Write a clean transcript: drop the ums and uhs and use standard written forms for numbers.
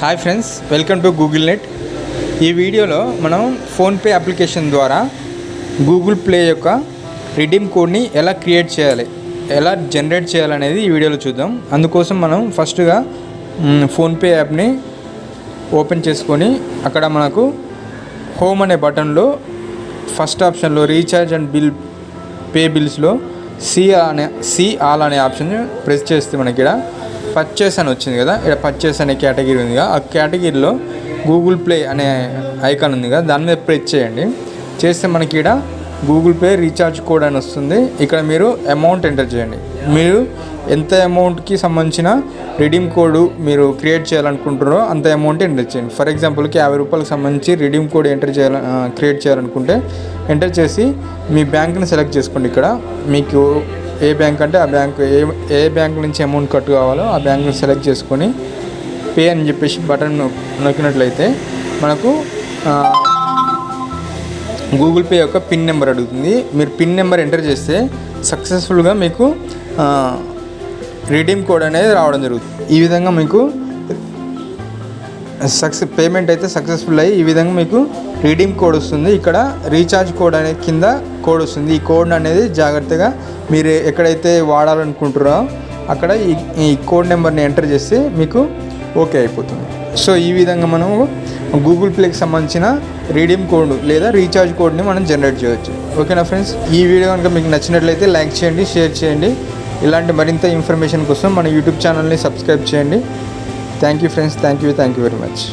Hi friends, welcome to Google net. ఈ వీడియోలో మనం ఫోన్పే అప్లికేషన్ ద్వారా గూగుల్ ప్లే యొక్క రిడీమ్ కోడ్ని ఎలా క్రియేట్ చేయాలి, ఎలా జనరేట్ చేయాలనేది ఈ వీడియోలో చూద్దాం. అందుకోసం మనం ఫస్ట్గా ఫోన్పే యాప్ని ఓపెన్ చేసుకొని అక్కడ మనకు హోమ్ అనే బటన్లో ఫస్ట్ ఆప్షన్లో రీఛార్జ్ అండ్ పే బిల్స్లో సి ఆల్ అనే ఆప్షన్ ప్రెస్ చేస్తే మనకి ఇక్కడ పర్చేస్ అని వచ్చింది కదా, ఇక్కడ పర్చేస్ అనే కేటగిరీ ఉంది కదా, ఆ కేటగిరీలో గూగుల్ ప్లే అనే ఐకాన్ ఉంది కదా, దాని మీద ప్రెస్ చేయండి. చేస్తే మనకి ఇక్కడ గూగుల్ పే రీఛార్జ్ కోడ్ అని వస్తుంది. ఇక్కడ మీరు అమౌంట్ ఎంటర్ చేయండి. మీరు ఎంత అమౌంట్కి సంబంధించిన రిడీమ్ కోడ్ మీరు క్రియేట్ చేయాలనుకుంటారో అంత అమౌంట్ ఎంటర్ చేయండి. ఫర్ ఎగ్జాంపుల్కి 50 రూపాయలకు సంబంధించి రిడీమ్ కోడ్ క్రియేట్ చేయాలనుకుంటే ఎంటర్ చేసి మీ బ్యాంక్ని సెలెక్ట్ చేసుకోండి. ఇక్కడ మీకు ఏ బ్యాంక్ అంటే ఆ బ్యాంక్, ఏ బ్యాంక్ నుంచి అమౌంట్ కట్ కావాలో ఆ బ్యాంక్ని సెలెక్ట్ చేసుకొని పే అని చెప్పేసి బటన్ నొక్కినట్లయితే మనకు గూగుల్ పే యొక్క పిన్ నెంబర్ అడుగుతుంది. మీరు పిన్ నెంబర్ ఎంటర్ చేస్తే సక్సెస్ఫుల్గా మీకు రిడీమ్ కోడ్ అనేది రావడం జరుగుతుంది. ఈ విధంగా మీకు పేమెంట్ అయితే సక్సెస్ఫుల్ అయ్యి ఈ విధంగా మీకు రిడీమ్ కోడ్ వస్తుంది. ఇక్కడ రీఛార్జ్ కోడ్ అనేది కింద కోడ్ వస్తుంది. ఈ కోడ్ అనేది జాగ్రత్తగా మీరు ఎక్కడైతే వాడాలనుకుంటారో అక్కడ ఈ కోడ్ నెంబర్ని ఎంటర్ చేస్తే మీకు ఓకే అయిపోతుంది. సో ఈ విధంగా మనం గూగుల్ ప్లేకి సంబంధించిన రిడీమ్ కోడ్ లేదా రీఛార్జ్ కోడ్ని మనం జనరేట్ చేయవచ్చు. ఓకేనా ఫ్రెండ్స్, ఈ వీడియో కనుక మీకు నచ్చినట్లయితే లైక్ చేయండి, షేర్ చేయండి. ఇలాంటి మరింత ఇన్ఫర్మేషన్ కోసం మన యూట్యూబ్ ఛానల్ని సబ్స్క్రైబ్ చేయండి. Thank you friends, thank you very much.